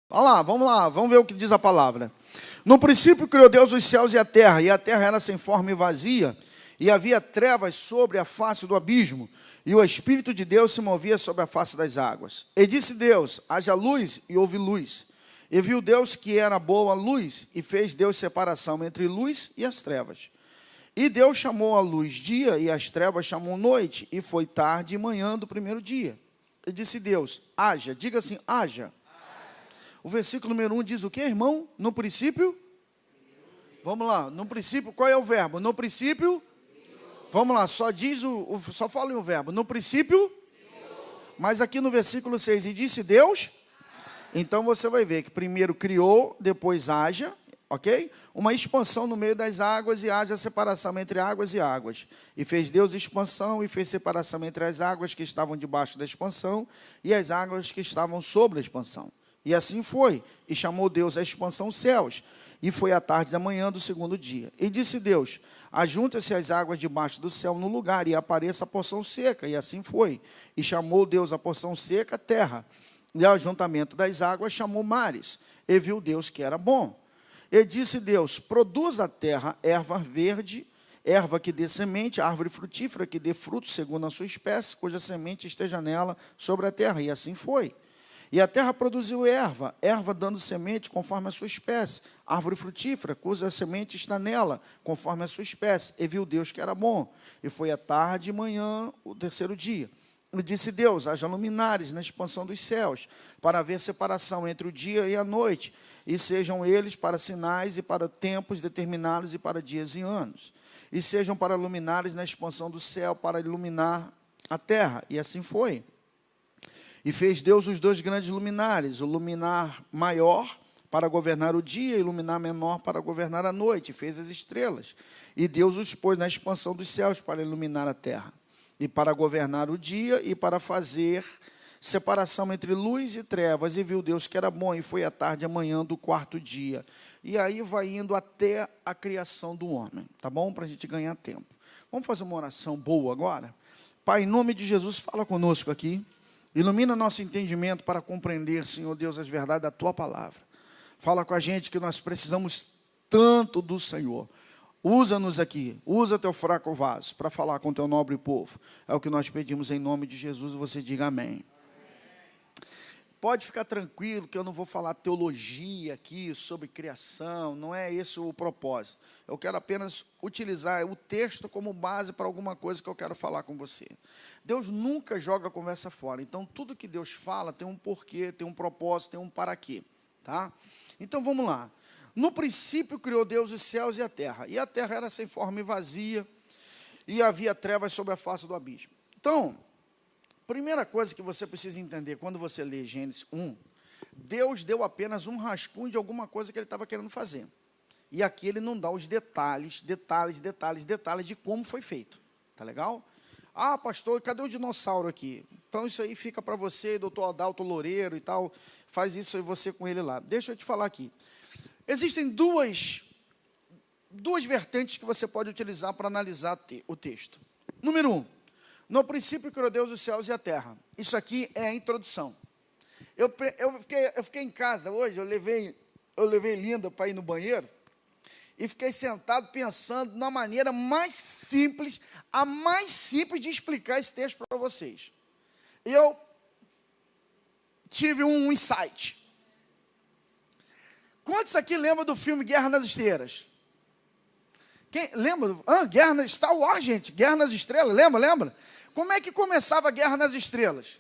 Olha lá, vamos ver o que diz a palavra. No princípio criou Deus os céus e a terra era sem forma e vazia, e havia trevas sobre a face do abismo, e o Espírito de Deus se movia sobre a face das águas. E disse Deus, haja luz, e houve luz. E viu Deus que era boa a luz, e fez Deus separação entre luz e as trevas. E Deus chamou a luz dia, e as trevas chamou noite, e foi tarde e manhã do primeiro dia. E disse Deus, haja, diga assim, haja. O versículo número 1 diz o que, irmão? No princípio? Vamos lá, no princípio, qual é o verbo? No princípio? Vamos lá, só fala em um verbo. No princípio? Mas aqui no versículo 6, e disse Deus? Então você vai ver que primeiro criou, depois haja, ok? Uma expansão no meio das águas e haja separação entre águas e águas. E fez Deus expansão e fez separação entre as águas que estavam debaixo da expansão e as águas que estavam sobre a expansão. E assim foi, e chamou Deus a expansão céus, e foi a tarde da manhã do segundo dia. E disse Deus, ajunta-se as águas debaixo do céu no lugar, e apareça a porção seca, e assim foi. E chamou Deus a porção seca, terra, e ao ajuntamento das águas chamou mares, e viu Deus que era bom. E disse Deus, produz a terra erva verde, erva que dê semente, árvore frutífera que dê fruto segundo a sua espécie, cuja semente esteja nela sobre a terra, e assim foi. E a terra produziu erva dando semente conforme a sua espécie, árvore frutífera, cuja semente está nela, conforme a sua espécie. E viu Deus que era bom. E foi a tarde e manhã, o terceiro dia. E disse Deus, haja luminares na expansão dos céus, para haver separação entre o dia e a noite, e sejam eles para sinais e para tempos determinados e para dias e anos. E sejam para luminares na expansão do céu, para iluminar a terra. E assim foi. E fez Deus os dois grandes luminares, o luminar maior para governar o dia e o luminar menor para governar a noite. E fez as estrelas. E Deus os pôs na expansão dos céus para iluminar a terra. E para governar o dia e para fazer separação entre luz e trevas. E viu Deus que era bom, e foi a tarde e a manhã do quarto dia. E aí vai indo até a criação do homem, tá bom? Para a gente ganhar tempo. Vamos fazer uma oração boa agora? Pai, em nome de Jesus, fala conosco aqui. Ilumina nosso entendimento para compreender, Senhor Deus, as verdades da Tua palavra. Fala com a gente que nós precisamos tanto do Senhor. Usa-nos aqui, usa Teu fraco vaso para falar com Teu nobre povo. É o que nós pedimos em nome de Jesus, e você diga amém. Pode ficar tranquilo que eu não vou falar teologia aqui sobre criação, não é esse o propósito. Eu quero apenas utilizar o texto como base para alguma coisa que eu quero falar com você. Deus nunca joga a conversa fora, então tudo que Deus fala tem um porquê, tem um propósito, tem um para quê, tá? Então vamos lá. No princípio criou Deus os céus e a terra era sem forma e vazia, e havia trevas sobre a face do abismo. Então, primeira coisa que você precisa entender quando você lê Gênesis 1, Deus deu apenas um rascunho de alguma coisa que Ele estava querendo fazer. E aqui Ele não dá os detalhes de como foi feito. Tá legal? Ah, pastor, cadê o dinossauro aqui? Então isso aí fica para você, doutor Adalto Loureiro e tal, faz isso aí você com ele lá. Deixa eu te falar aqui. Existem duas vertentes que você pode utilizar para analisar o texto. Número 1. No princípio criou Deus os céus e a terra. Isso aqui é a introdução. Eu fiquei em casa hoje, eu levei Linda para ir no banheiro, e fiquei sentado pensando na maneira mais simples, a mais simples de explicar esse texto para vocês. Eu tive um insight. Quantos aqui lembram do filme Guerra nas Estrelas? Quem lembra? Star Wars, gente, Guerra nas Estrelas, lembra? Como é que começava a Guerra nas Estrelas?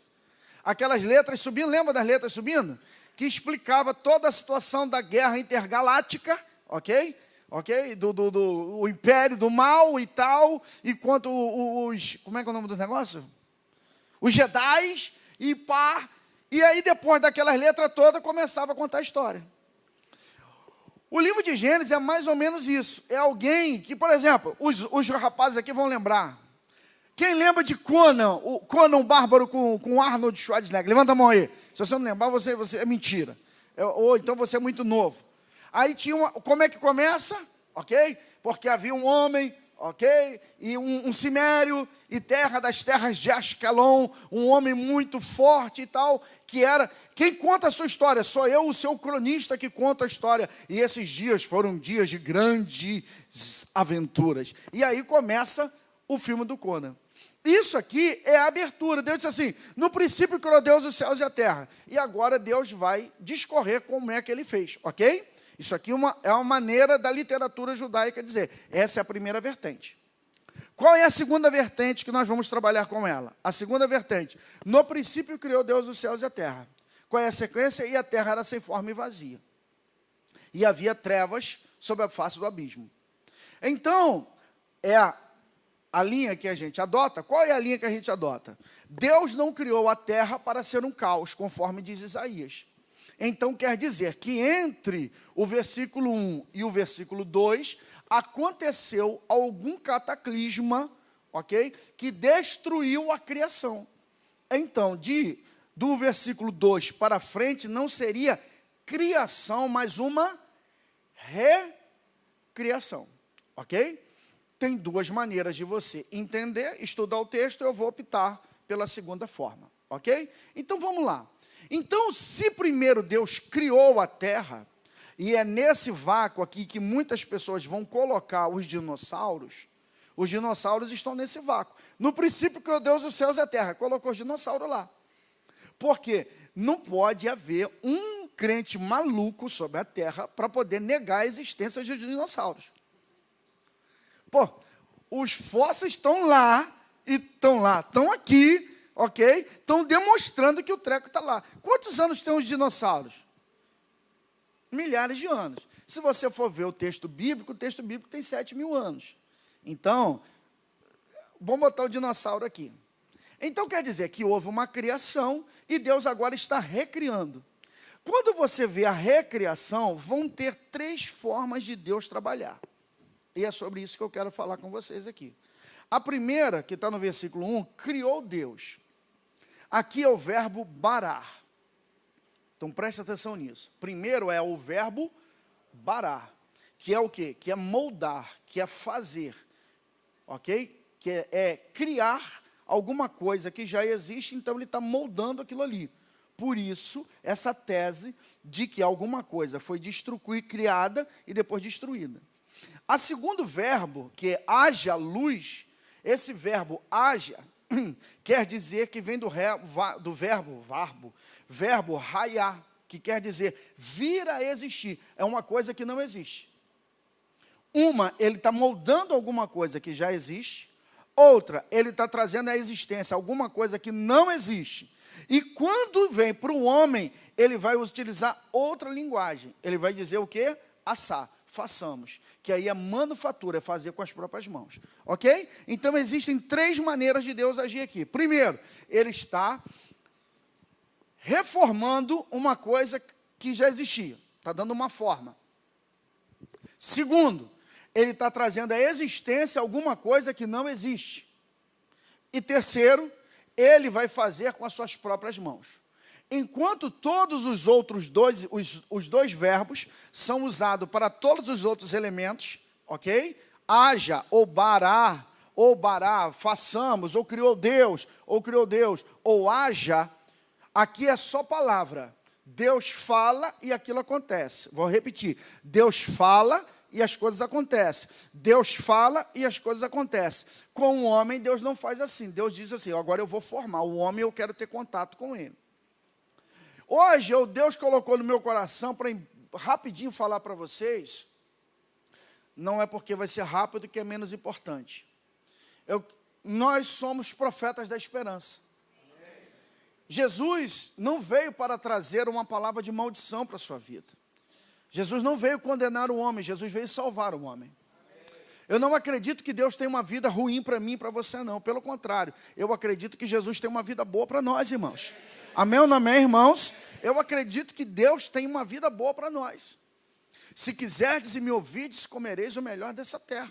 Aquelas letras subindo, lembra das letras subindo? Que explicava toda a situação da guerra intergaláctica, ok? Do império do mal e tal, enquanto como é que é o nome do negócio? Os Jedis e pá. E aí depois daquelas letras todas começava a contar a história. O livro de Gênesis é mais ou menos isso. É alguém que, por exemplo, os rapazes aqui vão lembrar. Quem lembra de Conan, o Conan Bárbaro com Arnold Schwarzenegger? Levanta a mão aí. Se você não lembrar, você é mentira. Ou então você é muito novo. Aí tinha como é que começa? Ok? Porque havia um homem ok? E um cimério, e terra das terras de Ascalon, um homem muito forte e tal, que era... Quem conta a sua história? Sou eu, o seu cronista, que conta a história. E esses dias foram dias de grandes aventuras. E aí começa o filme do Conan. Isso aqui é a abertura. Deus disse assim, no princípio criou Deus os céus e a terra. E agora Deus vai discorrer como é que ele fez, ok? Isso aqui é uma maneira da literatura judaica dizer, essa é a primeira vertente. Qual é a segunda vertente que nós vamos trabalhar com ela? A segunda vertente, no princípio criou Deus os céus e a terra. Qual é a sequência? E a terra era sem forma e vazia. E havia trevas sobre a face do abismo. Então, é a linha que a gente adota. Qual é a linha que a gente adota? Deus não criou a terra para ser um caos, conforme diz Isaías. Então, quer dizer que entre o versículo 1 e o versículo 2, aconteceu algum cataclisma, ok? Que destruiu a criação. Então, do versículo 2 para frente, não seria criação, mas uma recriação, ok? Tem duas maneiras de você entender, estudar o texto, eu vou optar pela segunda forma, ok? Então, vamos lá. Então, se primeiro Deus criou a terra, e é nesse vácuo aqui que muitas pessoas vão colocar os dinossauros estão nesse vácuo. No princípio criou Deus os céus e a terra, colocou os dinossauros lá. Porque não pode haver um crente maluco sobre a terra para poder negar a existência de dinossauros. Pô, os fósseis estão lá, estão aqui, ok? Estão demonstrando que o treco está lá. Quantos anos tem os dinossauros? Milhares de anos. Se você for ver o texto bíblico tem 7.000 anos. Então, vamos botar o dinossauro aqui. Então, quer dizer que houve uma criação e Deus agora está recriando. Quando você vê a recriação, vão ter 3 formas de Deus trabalhar. E é sobre isso que eu quero falar com vocês aqui. A primeira, que está no versículo 1, criou Deus. Aqui é o verbo barar. Então, preste atenção nisso. Primeiro é o verbo barar, que é o quê? Que é moldar, que é fazer, ok? Que é criar alguma coisa que já existe, então ele está moldando aquilo ali. Por isso, essa tese de que alguma coisa foi criada e depois destruída. A segundo verbo, que é haja luz, esse verbo haja, quer dizer que vem do verbo raiar, que quer dizer vir a existir. É uma coisa que não existe. Ele está moldando alguma coisa que já existe. Outra, ele está trazendo à existência alguma coisa que não existe. E quando vem para o homem, ele vai utilizar outra linguagem. Ele vai dizer o quê? Assá, façamos. Que aí é manufatura, é fazer com as próprias mãos. Ok? Então, existem 3 maneiras de Deus agir aqui. Primeiro, ele está reformando uma coisa que já existia. Está dando uma forma. Segundo, ele está trazendo à existência alguma coisa que não existe. E terceiro, ele vai fazer com as suas próprias mãos. Enquanto todos os outros os dois verbos são usados para todos os outros elementos, ok? Haja, ou bará, façamos, ou criou Deus, ou haja, aqui é só palavra. Deus fala e aquilo acontece. Vou repetir. Deus fala e as coisas acontecem. Deus fala e as coisas acontecem. Com o homem, Deus não faz assim. Deus diz assim, agora eu vou formar o homem, eu quero ter contato com ele. Hoje, Deus colocou no meu coração para rapidinho falar para vocês, não é porque vai ser rápido que é menos importante. Nós somos profetas da esperança. Jesus não veio para trazer uma palavra de maldição para a sua vida. Jesus não veio condenar o homem, Jesus veio salvar o homem. Eu não acredito que Deus tem uma vida ruim para mim e para você, não. Pelo contrário, eu acredito que Jesus tem uma vida boa para nós, irmãos. Amém ou não amém, irmãos? Eu acredito que Deus tem uma vida boa para nós. Se quiserdes e me ouvides, comereis o melhor dessa terra.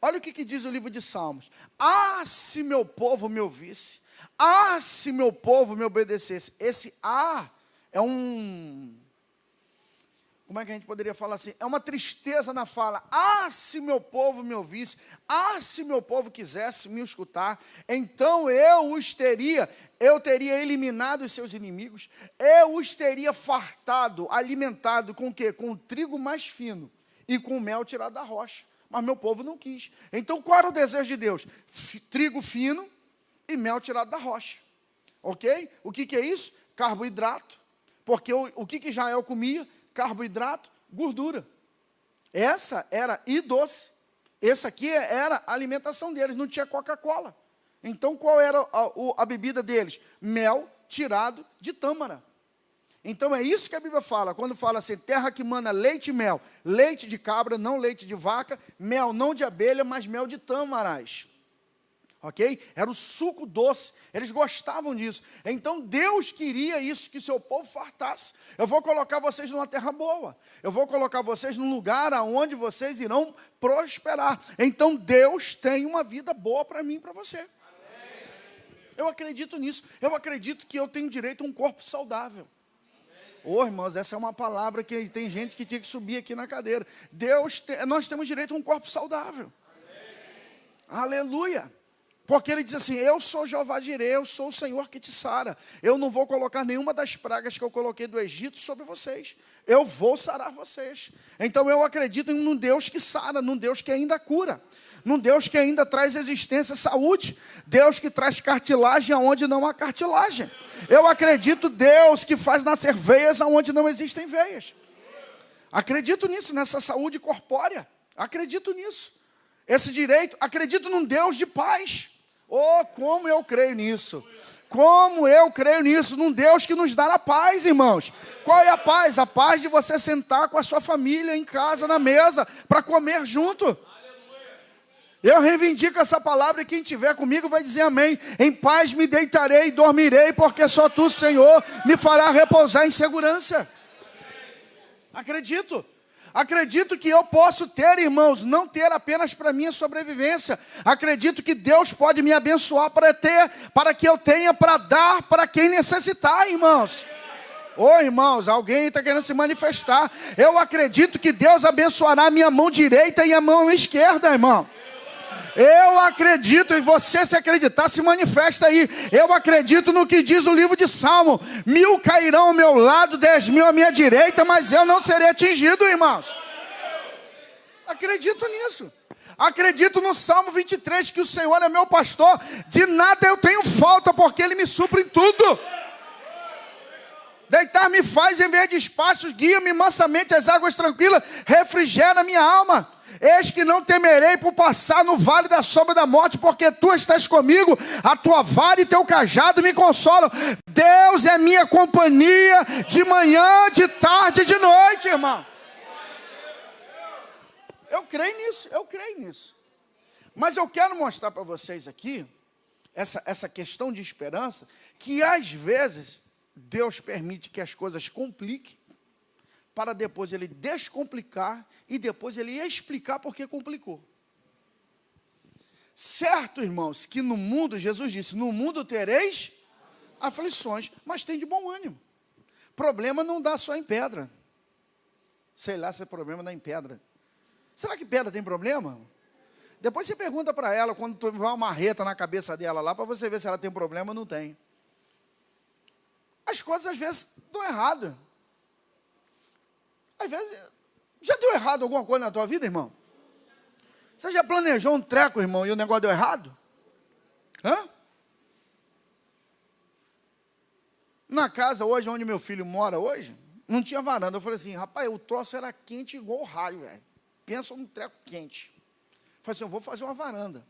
Olha o que diz o livro de Salmos. Ah, se meu povo me ouvisse. Ah, se meu povo me obedecesse. Esse é como como é que a gente poderia falar assim? É uma tristeza na fala. Ah, se meu povo me ouvisse, ah, se meu povo quisesse me escutar, então eu teria eliminado os seus inimigos, eu os teria fartado, alimentado com o quê? Com o trigo mais fino e com o mel tirado da rocha. Mas meu povo não quis. Então, qual era o desejo de Deus? Trigo fino e mel tirado da rocha. Ok? O que é isso? Carboidrato. Porque o que Israel comia? Carboidrato, gordura. Essa era e doce. Essa aqui era a alimentação deles, não tinha Coca-Cola. Então, qual era a bebida deles? Mel tirado de tâmara. Então, é isso que a Bíblia fala, quando fala assim, terra que mana leite e mel, leite de cabra, não leite de vaca, mel não de abelha, mas mel de tâmaras. Ok? Era o suco doce, eles gostavam disso. Então, Deus queria isso, que seu povo fartasse. Eu vou colocar vocês numa terra boa, eu vou colocar vocês num lugar onde vocês irão prosperar. Então, Deus tem uma vida boa para mim e para você. Eu acredito nisso, eu acredito que eu tenho direito a um corpo saudável. Irmãos, essa é uma palavra que tem gente que tinha que subir aqui na cadeira. Nós temos direito a um corpo saudável. Aleluia. Porque ele diz assim, eu sou Jeová Jireh, eu sou o Senhor que te sara. Eu não vou colocar nenhuma das pragas que eu coloquei do Egito sobre vocês. Eu vou sarar vocês. Então eu acredito em um Deus que sara, num Deus que ainda cura. Num Deus que ainda traz existência, saúde. Deus que traz cartilagem aonde não há cartilagem. Eu acredito Deus que faz nascer veias aonde não existem veias. Acredito nisso, nessa saúde corpórea. Acredito nisso. Esse direito, acredito num Deus de paz. Como eu creio nisso. Como eu creio nisso, num Deus que nos dá a paz, irmãos. Qual é a paz? A paz de você sentar com a sua família em casa, na mesa, para comer junto. Eu reivindico essa palavra e quem estiver comigo vai dizer amém. Em paz me deitarei e dormirei, porque só tu, Senhor, me fará repousar em segurança. Acredito. Acredito que eu posso ter, irmãos, não ter apenas para minha sobrevivência. Acredito que Deus pode me abençoar para que eu tenha para dar para quem necessitar, irmãos. Irmãos, alguém está querendo se manifestar. Eu acredito que Deus abençoará a minha mão direita e a mão esquerda, irmão. Eu acredito, e você se acreditar, se manifesta aí. Eu acredito no que diz o livro de Salmo. 1000 cairão ao meu lado, 10.000 à minha direita, mas eu não serei atingido, irmãos. Acredito nisso. Acredito no Salmo 23, que o Senhor é meu pastor. De nada eu tenho falta, porque Ele me supre em tudo. Deitar-me faz em vez de espaços, guia-me mansamente às águas tranquilas, refrigera minha alma. Eis que não temerei por passar no vale da sombra da morte, porque tu estás comigo, a tua vara e teu cajado me consolam. Deus é minha companhia de manhã, de tarde e de noite, irmão. Eu creio nisso. Mas eu quero mostrar para vocês aqui, essa questão de esperança, que às vezes Deus permite que as coisas compliquem, para depois Ele descomplicar e depois Ele explicar por que complicou. Certo, irmãos, que no mundo, Jesus disse, no mundo tereis aflições, mas tem de bom ânimo. Problema não dá só em pedra. Sei lá se é problema dá em pedra. Será que pedra tem problema? Depois você pergunta para ela, quando tu vai uma marreta na cabeça dela lá, para você ver se ela tem problema ou não tem. As coisas às vezes dão errado. Às vezes, já deu errado alguma coisa na tua vida, irmão? Você já planejou um treco, irmão, e o negócio deu errado? Na casa hoje, onde meu filho mora hoje, não tinha varanda. Eu falei assim, rapaz, o troço era quente igual o raio, velho. Pensa num treco quente. Eu falei assim, eu vou fazer uma varanda.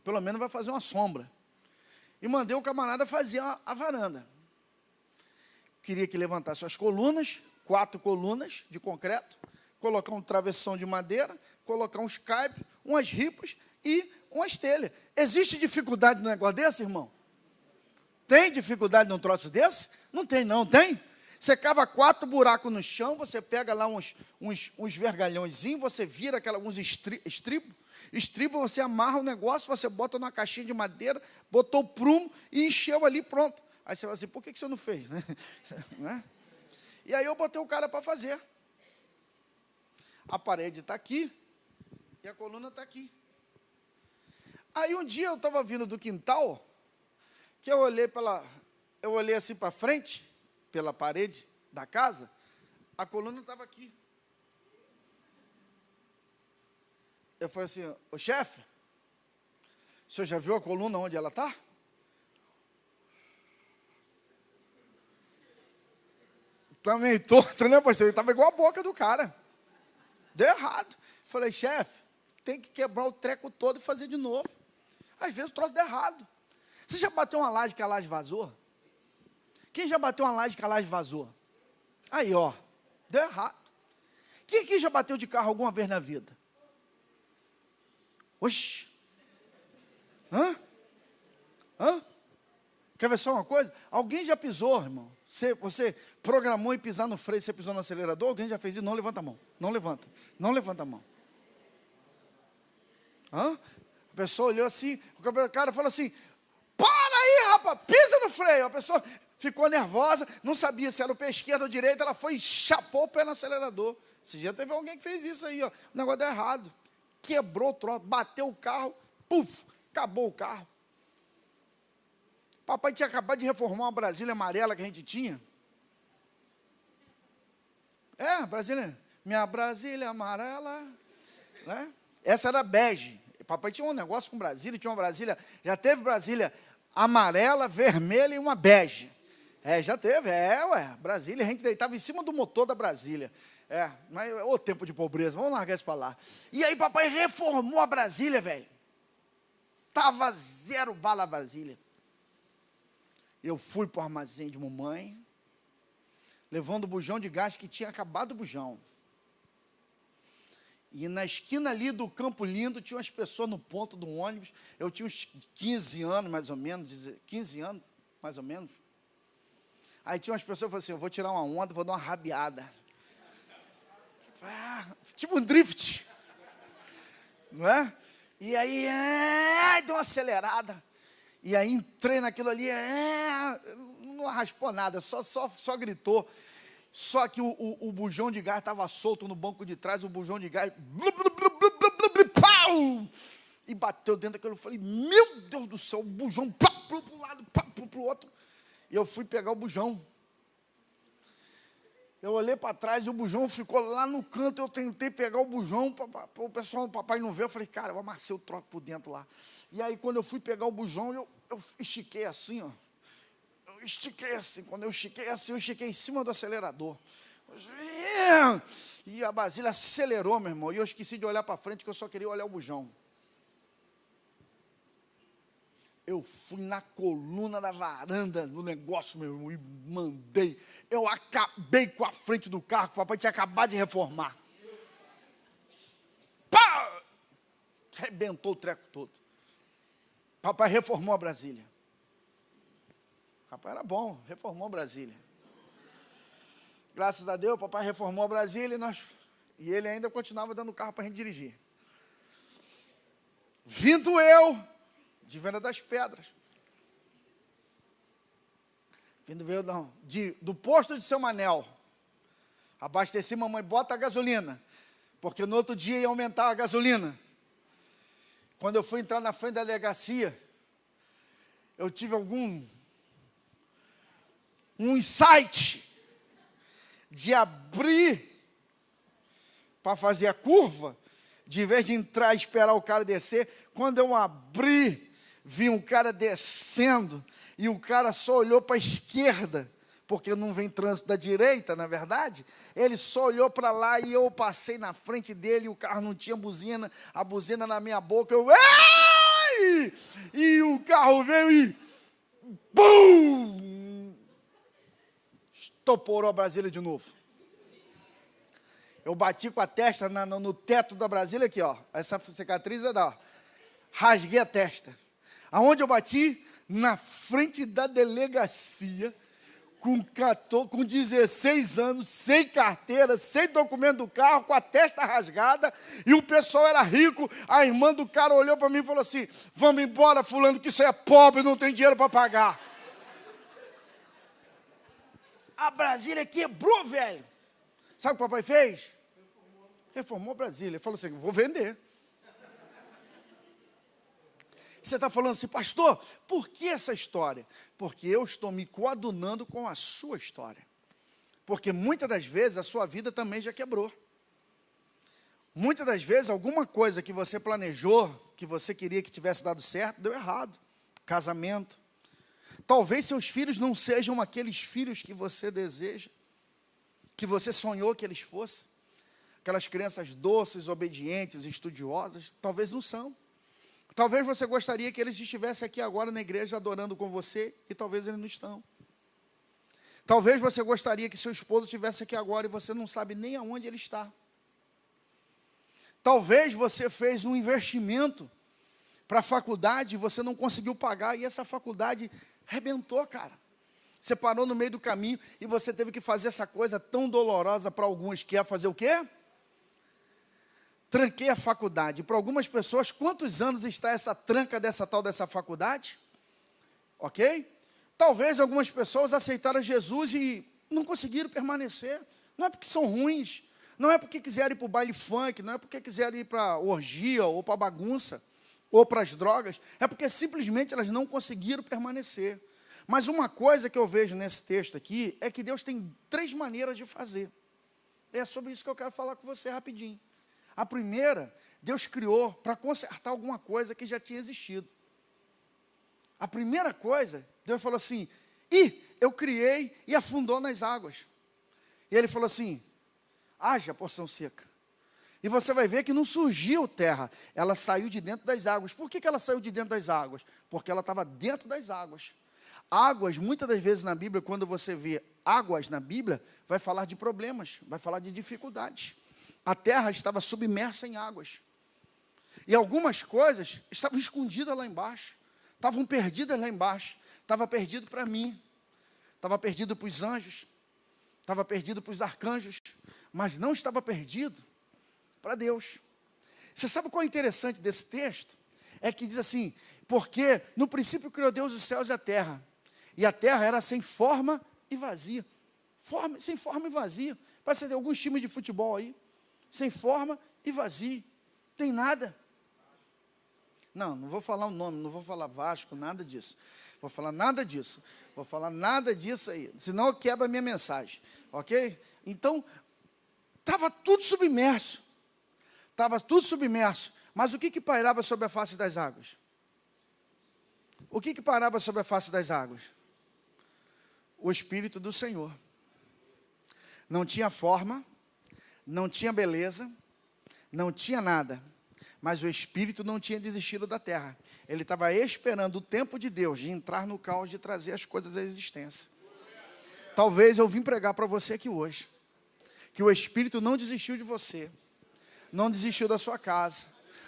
Pelo menos vai fazer uma sombra. E mandei o camarada fazer a varanda. Queria que levantasse as colunas, 4 colunas de concreto, colocar um travessão de madeira, colocar uns caibros, umas ripas e umas telhas. Existe dificuldade no negócio desse, irmão? Tem dificuldade num troço desse? Não tem, não, tem? Você cava 4 buracos no chão, você pega lá uns vergalhõezinhos, você vira uns estribo, você amarra o negócio, você bota numa caixinha de madeira, botou o prumo e encheu ali, pronto. Aí você vai assim, por que você não fez? Né? E aí eu botei o cara para fazer. A parede está aqui e a coluna está aqui. Aí um dia eu estava vindo do quintal, que eu olhei assim para frente, pela parede da casa, a coluna estava aqui. Eu falei assim, ô chefe, o senhor já viu a coluna onde ela está? Também torto, né, pastor? Ele estava igual a boca do cara. Deu errado. Falei, chefe, tem que quebrar o treco todo e fazer de novo. Às vezes o troço deu errado. Você já bateu uma laje que a laje vazou? Quem já bateu uma laje que a laje vazou? Aí, ó, deu errado. Quem aqui já bateu de carro alguma vez na vida? Oxi. Hã? Quer ver só uma coisa? Alguém já pisou, irmão? Você programou em pisar no freio, você pisou no acelerador? Alguém já fez isso? Não levanta a mão. Não levanta. Não levanta a mão. A pessoa olhou assim, o cara falou assim, para aí, rapaz, pisa no freio. A pessoa ficou nervosa, não sabia se era o pé esquerdo ou direito, ela foi e chapou o pé no acelerador. Esse dia teve alguém que fez isso aí, ó. O negócio deu errado. Quebrou o troço, bateu o carro, puf, acabou o carro. Papai tinha acabado de reformar uma Brasília amarela que a gente tinha. Brasília, minha Brasília amarela, né? Essa era bege. Papai tinha um negócio com Brasília, tinha uma Brasília, já teve Brasília amarela, vermelha e uma bege. Já teve, Brasília, a gente deitava em cima do motor da Brasília. Mas o tempo de pobreza, vamos largar isso para lá. E aí papai reformou a Brasília, velho. Tava 0 bala a Brasília. Eu fui para o armazém de mamãe, levando o bujão de gás que tinha acabado o bujão. E na esquina ali do Campo Lindo, tinha umas pessoas no ponto do ônibus. Eu tinha uns 15 anos, mais ou menos, 15 anos, mais ou menos. Aí tinha umas pessoas que falaram assim, eu vou tirar uma onda, vou dar uma rabiada. Tipo um drift. Não é? E aí, deu uma acelerada. E aí entrei naquilo ali, não raspou nada, só gritou. Só que o bujão de gás estava solto no banco de trás, o bujão de gás, pau! E bateu dentro daquilo. Eu falei, meu Deus do céu, o bujão, para um lado, para o outro. E eu fui pegar o bujão. Eu olhei para trás e o bujão ficou lá no canto. Eu tentei pegar o bujão, para o pessoal, o papai não ver. Eu falei, cara, eu amassei o troço por dentro lá. E aí, quando eu fui pegar o bujão, eu estiquei assim, ó. Eu estiquei assim. Quando eu estiquei assim, eu estiquei em cima do acelerador. E a Brasília acelerou, meu irmão. E eu esqueci de olhar para frente, que eu só queria olhar o bujão. Eu fui na coluna da varanda do negócio, meu irmão, e mandei. Eu acabei com a frente do carro, que o papai tinha acabado de reformar. Pá! Arrebentou o treco todo. Papai reformou a Brasília. Papai era bom, reformou a Brasília. Graças a Deus, papai reformou a Brasília e ele ainda continuava dando carro para a gente dirigir. Vindo eu, de Venda das Pedras. Vindo eu, não, do posto de Seu Manel. Abasteci, mamãe, bota a gasolina. Porque no outro dia ia aumentar a gasolina. Quando eu fui entrar na frente da delegacia, eu tive um insight de abrir para fazer a curva, de vez de entrar e esperar o cara descer. Quando eu abri, vi um cara descendo e o cara só olhou para a esquerda, porque não vem trânsito da direita, na verdade. Ele só olhou para lá e eu passei na frente dele, o carro não tinha buzina, a buzina na minha boca, ei! E o carro veio e bum! Estoporou a Brasília de novo. Eu bati com a testa no teto da Brasília aqui, ó. Essa cicatriz é da... Rasguei a testa. Aonde eu bati? Na frente da delegacia, com 16 anos, sem carteira, sem documento do carro, com a testa rasgada, e o pessoal era rico. A irmã do cara olhou para mim e falou assim, vamos embora, fulano, que isso é pobre, não tem dinheiro para pagar. A Brasília quebrou, velho. Sabe o que o papai fez? Reformou Brasília. Ele falou assim, vou vender. Você está falando assim, pastor, por que essa história? Porque eu estou me coadunando com a sua história. Porque muitas das vezes a sua vida também já quebrou. Muitas das vezes alguma coisa que você planejou, que você queria que tivesse dado certo, deu errado. Casamento. Talvez seus filhos não sejam aqueles filhos que você deseja, que você sonhou que eles fossem. Aquelas crianças doces, obedientes, estudiosas, talvez não são. Talvez você gostaria que eles estivessem aqui agora na igreja adorando com você, e talvez eles não estão. Talvez você gostaria que seu esposo estivesse aqui agora e você não sabe nem aonde ele está. Talvez você fez um investimento para a faculdade e você não conseguiu pagar, e essa faculdade arrebentou, cara. Você parou no meio do caminho e você teve que fazer essa coisa tão dolorosa para alguns, que é fazer o quê? Tranquei a faculdade. Para algumas pessoas, quantos anos está essa tranca dessa faculdade? Ok? Talvez algumas pessoas aceitaram Jesus e não conseguiram permanecer. Não é porque são ruins, não é porque quiserem ir para o baile funk, não é porque quiserem ir para a orgia, ou para a bagunça, ou para as drogas, é porque simplesmente elas não conseguiram permanecer. Mas uma coisa que eu vejo nesse texto aqui, é que Deus tem 3 maneiras de fazer. É sobre isso que eu quero falar com você rapidinho. A primeira, Deus criou para consertar alguma coisa que já tinha existido. A primeira coisa, Deus falou assim, eu criei e afundou nas águas. E Ele falou assim, haja porção seca. E você vai ver que não surgiu terra, ela saiu de dentro das águas. Por que ela saiu de dentro das águas? Porque ela estava dentro das águas. Águas, muitas das vezes na Bíblia, quando você vê águas na Bíblia, vai falar de problemas, vai falar de dificuldades. A terra estava submersa em águas. E algumas coisas estavam escondidas lá embaixo, estavam perdidas lá embaixo. Estava perdido para mim, estava perdido para os anjos, estava perdido para os arcanjos, mas não estava perdido para Deus. Você sabe qual é o interessante desse texto? É que diz assim, porque no princípio criou Deus os céus e a terra era sem forma e vazia. Sem forma e vazia. Parece ter alguns times de futebol aí, sem forma e vazio. Tem nada. Não vou falar o nome, não vou falar Vasco, nada disso. Vou falar nada disso. Vou falar nada disso aí. Senão eu quebro a minha mensagem. Ok? Então, estava tudo submerso. Estava tudo submerso. Mas o que pairava sobre a face das águas? O que pairava sobre a face das águas? O Espírito do Senhor. Não tinha forma, não tinha beleza, não tinha nada, mas o Espírito não tinha desistido da terra. Ele estava esperando o tempo de Deus, de entrar no caos, de trazer as coisas à existência. Talvez eu vim pregar para você aqui hoje, que o Espírito não desistiu de você, não desistiu da sua casa,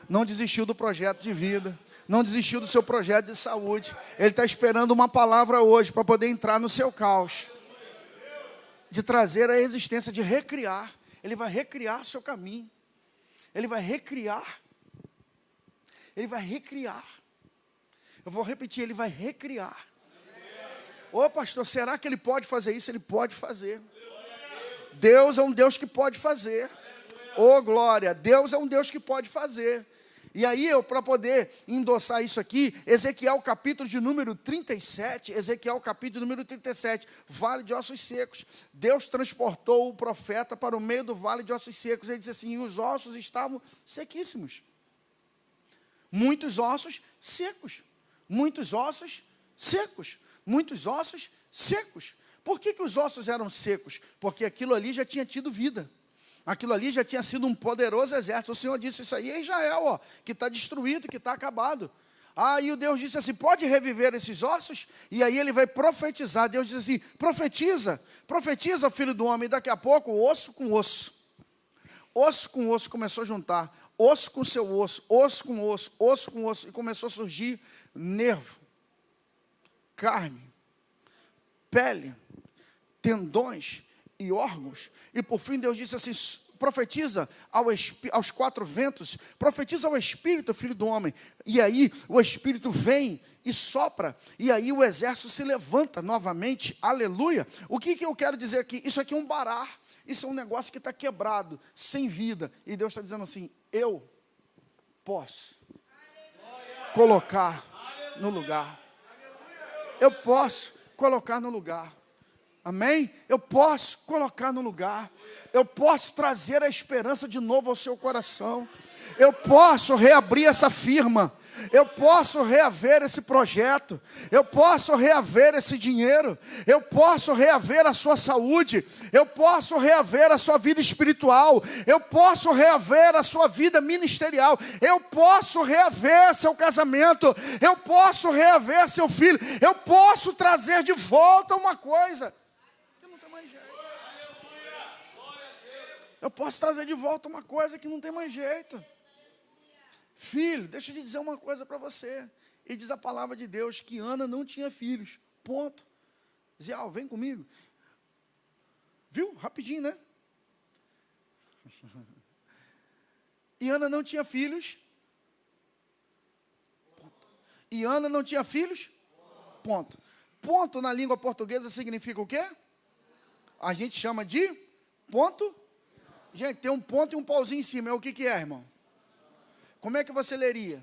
não desistiu do projeto de vida, não desistiu do seu projeto de saúde. Ele está esperando uma palavra hoje, para poder entrar no seu caos, de trazer a existência, de recriar. Ele vai recriar o seu caminho. Ele vai recriar. Ele vai recriar. Eu vou repetir, Ele vai recriar. Ô pastor, será que Ele pode fazer isso? Ele pode fazer. Deus é um Deus que pode fazer. Ô glória, Deus é um Deus que pode fazer. E aí para poder endossar isso aqui, Ezequiel capítulo de número 37, vale de ossos secos. Deus transportou o profeta para o meio do vale de ossos secos. Ele disse assim, e os ossos estavam sequíssimos. Muitos ossos secos. Muitos ossos secos. Muitos ossos secos. Por que os ossos eram secos? Porque aquilo ali já tinha tido vida. Aquilo ali já tinha sido um poderoso exército. O Senhor disse isso aí em Israel, que está destruído, que está acabado. Aí o Deus disse assim, pode reviver esses ossos? E aí Ele vai profetizar. Deus diz assim, profetiza, filho do homem. E daqui a pouco, osso com osso começou a juntar. Osso com seu osso com osso. E começou a surgir nervo, carne, pele, tendões e órgãos. E por fim Deus disse assim, profetiza aos quatro ventos, profetiza ao Espírito, filho do homem. E aí o Espírito vem e sopra, e aí o exército se levanta novamente, aleluia. O que eu quero dizer aqui? Isso aqui é um barar, isso é um negócio que está quebrado, sem vida, e Deus está dizendo assim, eu posso colocar no lugar, eu posso colocar no lugar, amém? Eu posso colocar no lugar, eu posso trazer a esperança de novo ao seu coração, eu posso reabrir essa firma, eu posso reaver esse projeto, eu posso reaver esse dinheiro, eu posso reaver a sua saúde, eu posso reaver a sua vida espiritual, eu posso reaver a sua vida ministerial, eu posso reaver seu casamento, eu posso reaver seu filho, eu posso trazer de volta uma coisa que não tem mais jeito. Eu posso trazer de volta uma coisa que não tem mais jeito. Filho, deixa eu te dizer uma coisa para você. E diz a palavra de Deus que Ana não tinha filhos. Ponto. Zé, vem comigo. Viu? Rapidinho, né? E Ana não tinha filhos. Ponto. E Ana não tinha filhos. Ponto. Ponto na língua portuguesa significa o quê? A gente chama de ponto. Gente, tem um ponto e um pauzinho em cima. É o que é, irmão? Como é que você leria?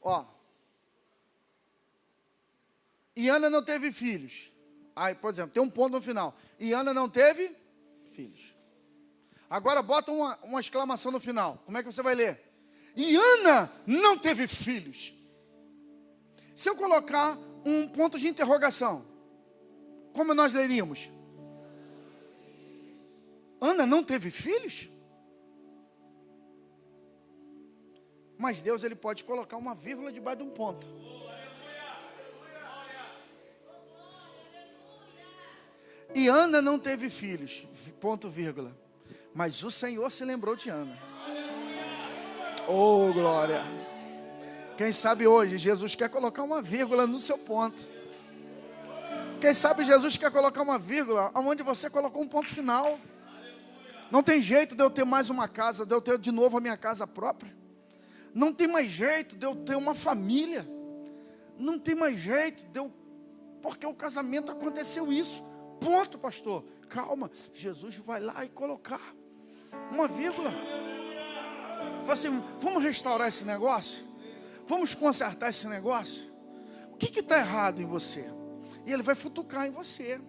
Ó. E Ana não teve filhos. Aí, por exemplo, tem um ponto no final. E Ana não teve filhos. Agora bota uma exclamação no final. Como é que você vai ler? E Ana não teve filhos. Se eu colocar um ponto de interrogação, como nós leríamos? Ana não teve filhos? Mas Deus, Ele pode colocar uma vírgula debaixo de um ponto. E Ana não teve filhos, ponto, vírgula. Mas o Senhor se lembrou de Ana. Oh, glória. Quem sabe hoje Jesus quer colocar uma vírgula no seu ponto. Quem sabe Jesus quer colocar uma vírgula onde você colocou um ponto final. Não tem jeito de eu ter mais uma casa, de eu ter de novo a minha casa própria. Não tem mais jeito de eu ter uma família. Não tem mais jeito de eu... Porque o casamento aconteceu isso. Ponto, pastor. Calma. Jesus vai lá e colocar uma vírgula. Fala assim, vamos restaurar esse negócio? Vamos consertar esse negócio? O que está errado em você? E Ele vai futucar em você.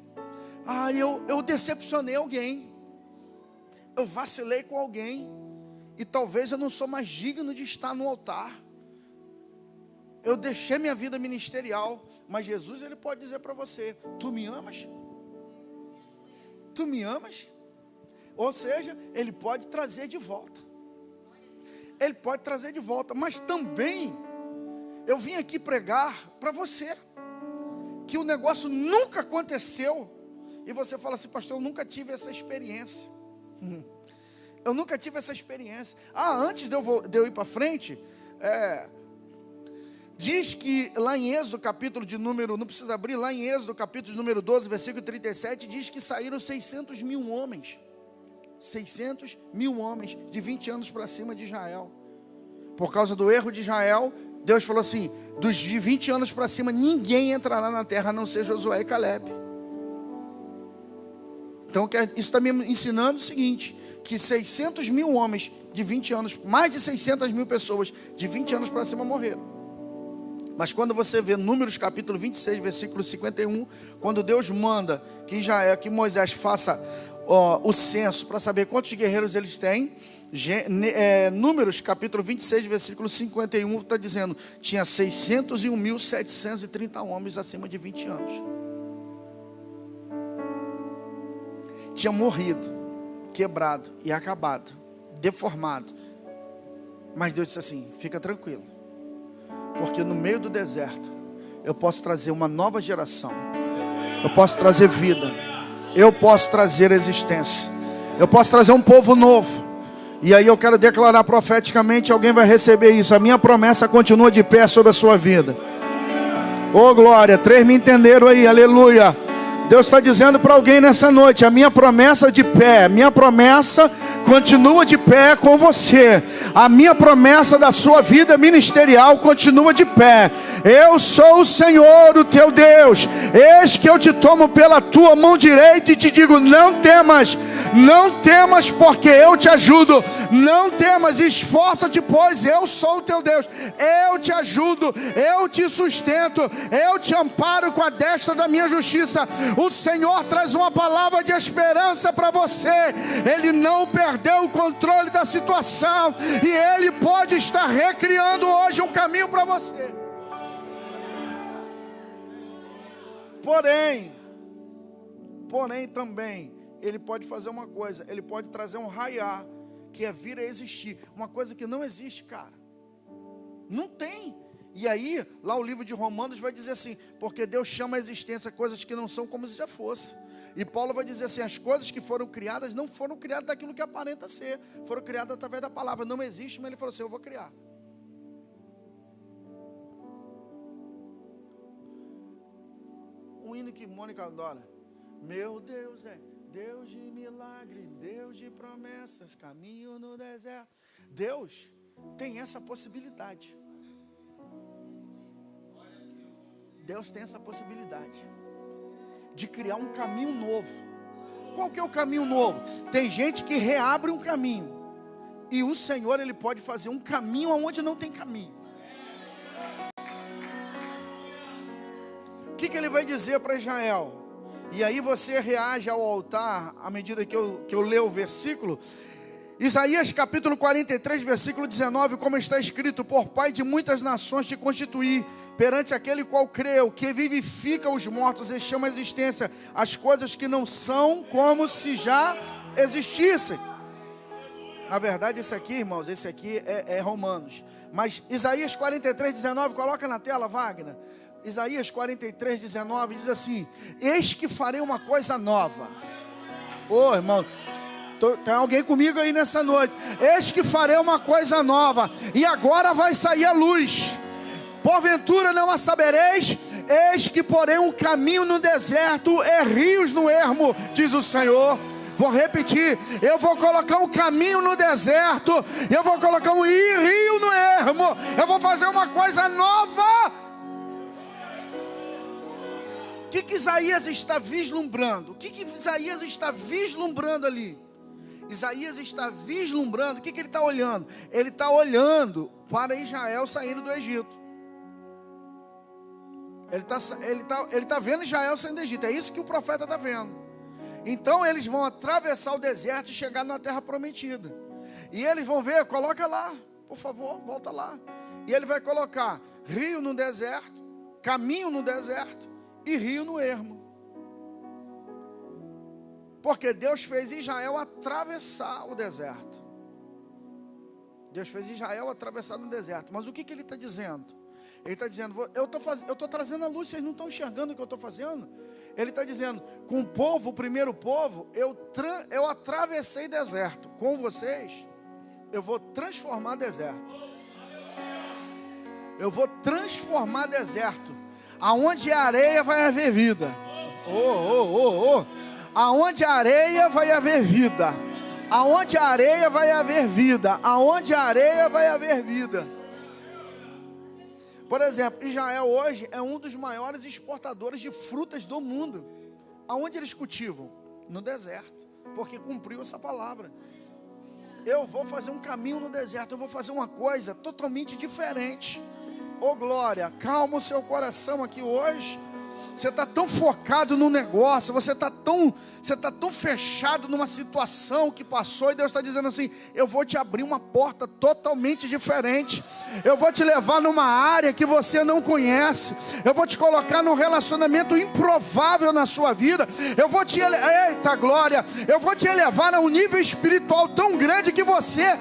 Ah, eu decepcionei alguém. Eu vacilei com alguém. E talvez eu não sou mais digno de estar no altar. Eu deixei minha vida ministerial. Mas Jesus, Ele pode dizer para você, tu me amas? Tu me amas? Ou seja, Ele pode trazer de volta. Ele pode trazer de volta. Mas também, eu vim aqui pregar para você, que o negócio nunca aconteceu. E você fala assim, pastor, eu nunca tive essa experiência. Eu nunca tive essa experiência. Antes de eu ir para frente, diz que lá em Êxodo, capítulo de número, não precisa abrir, lá em Êxodo, capítulo de número 12, versículo 37, diz que saíram 600 mil homens. 600 mil homens, de 20 anos para cima de Israel. Por causa do erro de Israel, Deus falou assim, dos de 20 anos para cima, ninguém entrará na terra, a não ser Josué e Caleb. Então, isso está me ensinando o seguinte, que 600 mil homens de 20 anos, mais de 600 mil pessoas de 20 anos para cima morreram. Mas quando você vê Números capítulo 26, versículo 51, quando Deus manda que Moisés faça o censo para saber quantos guerreiros eles têm, Números capítulo 26, versículo 51 está dizendo, tinha 601.730 homens acima de 20 anos. Tinha morrido, quebrado e acabado, deformado. Mas Deus disse assim, fica tranquilo, porque no meio do deserto eu posso trazer uma nova geração, eu posso trazer vida, eu posso trazer existência, eu posso trazer um povo novo. E aí eu quero declarar profeticamente, alguém vai receber isso, a minha promessa continua de pé sobre a sua vida. Oh glória, 3 me entenderam aí, aleluia. Deus está dizendo para alguém nessa noite: a minha promessa de pé, minha promessa continua de pé com você. A minha promessa da sua vida ministerial continua de pé. Eu sou o Senhor, o teu Deus. Eis que eu te tomo pela tua mão direita e te digo: não temas, não temas, porque eu te ajudo. Não temas, esforça-te, pois eu sou o teu Deus. Eu te ajudo, eu te sustento, eu te amparo com a destra da minha justiça. O Senhor traz uma palavra de esperança para você. Ele não perdeu o controle da situação, e Ele pode estar recriando hoje um caminho para você. Porém também, Ele pode fazer uma coisa: Ele pode trazer um raiar, que é vir a existir, uma coisa que não existe, cara, não tem. E aí, lá o livro de Romanos vai dizer assim: porque Deus chama a existência coisas que não são como se já fosse. E Paulo vai dizer assim: as coisas que foram criadas não foram criadas daquilo que aparenta ser, foram criadas através da palavra. Não existe, mas ele falou assim: eu vou criar. Um hino que Mônica adora: meu Deus é Deus de milagre, Deus de promessas, caminho no deserto. Deus tem essa possibilidade. Deus tem essa possibilidade de criar um caminho novo. Qual que é o caminho novo? Tem gente que reabre um caminho, e o Senhor, Ele pode fazer um caminho onde não tem caminho. O que Ele vai dizer para Israel? E aí você reage ao altar à medida que eu leio o versículo. Isaías capítulo 43, versículo 19, como está escrito: por pai de muitas nações te constituí, perante aquele qual creu, que vivifica os mortos e chama a existência as coisas que não são como se já existissem. Na verdade, esse aqui, irmãos, esse aqui é Romanos. Mas Isaías 43, 19, coloca na tela, Wagner. Isaías 43, 19 diz assim: eis que farei uma coisa nova. Ô, irmão, tem alguém comigo aí nessa noite? Eis que farei uma coisa nova, e agora vai sair a luz. Porventura não a sabereis? Eis que porém um caminho no deserto e rios no ermo, diz o Senhor. Vou repetir: eu vou colocar um caminho no deserto, eu vou colocar um rio no ermo, eu vou fazer uma coisa nova. O que Isaías está vislumbrando? O que Isaías está vislumbrando ali? Isaías está vislumbrando, o que ele está olhando? Ele está olhando para Israel saindo do Egito. Ele está vendo Israel saindo do Egito. É isso que o profeta está vendo. Então eles vão atravessar o deserto e chegar na terra prometida. E eles vão ver, coloca lá, por favor, volta lá. E ele vai colocar rio no deserto, caminho no deserto e rio no ermo. Porque Deus fez Israel atravessar o deserto. Deus fez Israel atravessar no deserto. Mas o que Ele está dizendo? Ele está dizendo: eu estou trazendo a luz, vocês não estão enxergando o que eu estou fazendo? Ele está dizendo: com o povo, o primeiro povo, eu atravessei deserto. Com vocês, eu vou transformar deserto. Eu vou transformar deserto. Aonde a areia vai haver vida. Aonde a areia vai haver vida. Aonde a areia vai haver vida. Aonde a areia vai haver vida. Por exemplo, Israel hoje é um dos maiores exportadores de frutas do mundo. Aonde eles cultivam? No deserto. Porque cumpriu essa palavra. Eu vou fazer um caminho no deserto. Eu vou fazer uma coisa totalmente diferente. Ô glória, calma o seu coração aqui hoje. Você está tão focado no negócio, você está tão fechado numa situação que passou, e Deus está dizendo assim: eu vou te abrir uma porta totalmente diferente, eu vou te levar numa área que você não conhece, eu vou te colocar num relacionamento improvável na sua vida, eu vou te elevar a um nível espiritual tão grande que você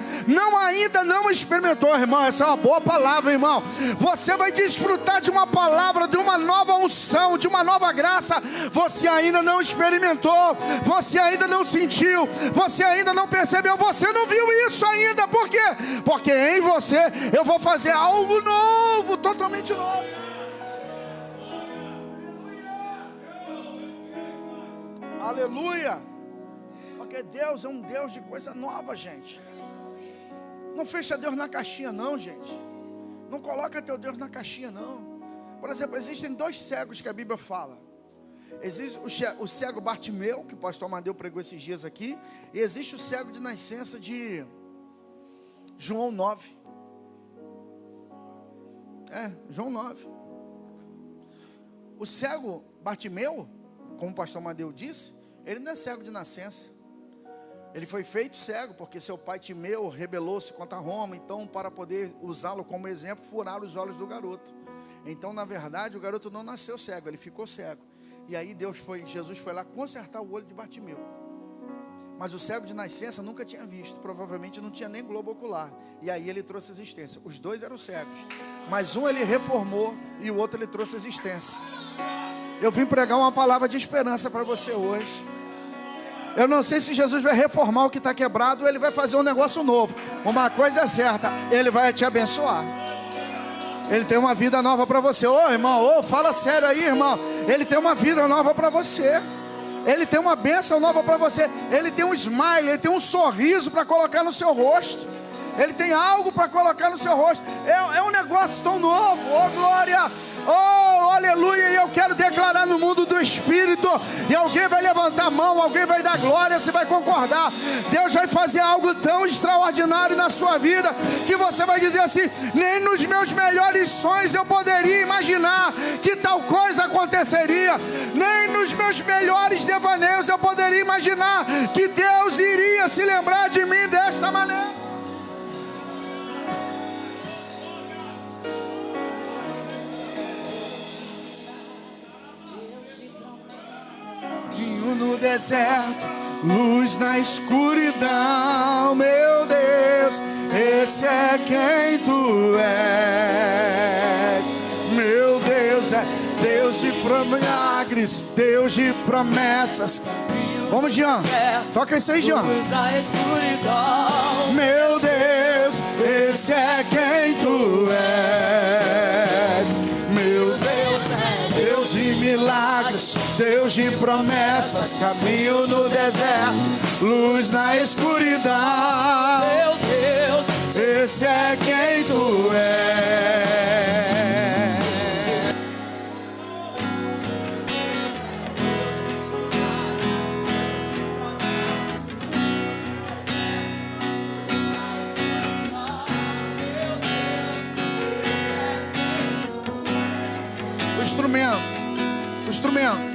ainda não experimentou, irmão. Essa é uma boa palavra, irmão. Você vai desfrutar de uma palavra, de uma nova unção, de uma nova graça. Você ainda não experimentou, você ainda não sentiu, você ainda não percebeu, você não viu isso ainda. Por quê? Porque em você eu vou fazer algo novo, totalmente novo. Aleluia. Porque Deus é um Deus de coisa nova, gente. Não fecha Deus na caixinha não, gente. Não coloca teu Deus na caixinha não. Por exemplo, existem 2 cegos que a Bíblia fala. Existe o cego Bartimeu, que o pastor Amadeu pregou esses dias aqui. E existe o cego de nascença de João 9. João 9. O cego Bartimeu, como o pastor Amadeu disse, ele não é cego de nascença. Ele foi feito cego porque seu pai Timeu rebelou-se contra Roma. Então, para poder usá-lo como exemplo, furaram os olhos do garoto. Então, na verdade, o garoto não nasceu cego, ele ficou cego. E aí Jesus foi lá consertar o olho de Bartimeu. Mas o cego de nascença nunca tinha visto, provavelmente não tinha nem globo ocular. E aí ele trouxe existência. Os 2 eram cegos, mas um ele reformou e o outro ele trouxe existência. Eu vim pregar uma palavra de esperança para você hoje. Eu não sei se Jesus vai reformar o que está quebrado ou ele vai fazer um negócio novo. Uma coisa é certa, ele vai te abençoar. Ele tem uma vida nova para você. Ô irmão, fala sério aí, irmão. Ele tem uma vida nova para você. Ele tem uma bênção nova para você. Ele tem um smile, ele tem um sorriso para colocar no seu rosto. Ele tem algo para colocar no seu rosto. É um negócio tão novo. Oh glória, oh aleluia. E eu quero declarar no mundo do Espírito. E alguém vai levantar a mão, alguém vai dar glória, você vai concordar. Deus vai fazer algo tão extraordinário na sua vida, que você vai dizer assim: nem nos meus melhores sonhos eu poderia imaginar que tal coisa aconteceria. Nem nos meus melhores devaneios eu poderia imaginar que Deus iria se lembrar de mim desta maneira. No deserto, luz na escuridão, meu Deus, esse é quem tu és. Meu Deus é Deus de milagres, Deus de promessas. Vamos, Jean, toca isso aí, Jean. Luz na escuridão, meu Deus, esse é quem tu és. Meu Deus é Deus de milagres, Deus de promessas, caminho no deserto, luz na escuridão. Meu Deus, esse é quem tu és. O instrumento.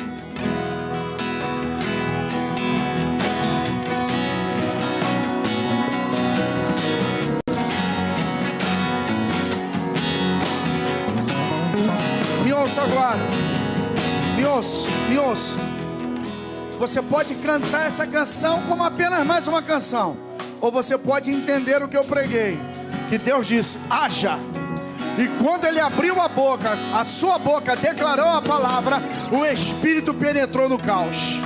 Me ouça agora. Me ouça. Você pode cantar essa canção como apenas mais uma canção, ou você pode entender o que eu preguei, que Deus disse: haja. E quando ele abriu a boca, a sua boca declarou a palavra, o Espírito penetrou no caos.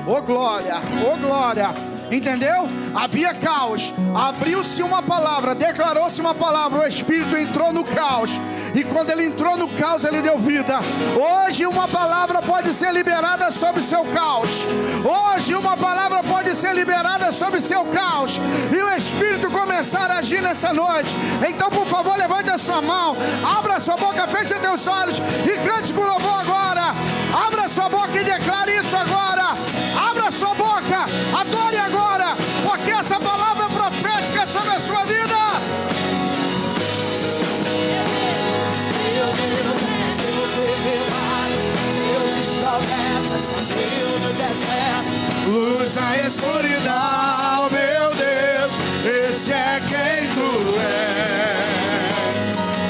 Oh glória, oh glória. Entendeu? Havia caos, abriu-se uma palavra, declarou-se uma palavra, o Espírito entrou no caos. E quando ele entrou no caos, ele deu vida. Hoje uma palavra pode ser liberada sobre o seu caos. Hoje uma palavra pode ser liberada sobre o seu caos, e o Espírito começar a agir nessa noite. Então, por favor, levante a sua mão, abra a sua boca, feche seus olhos e cante com louvor.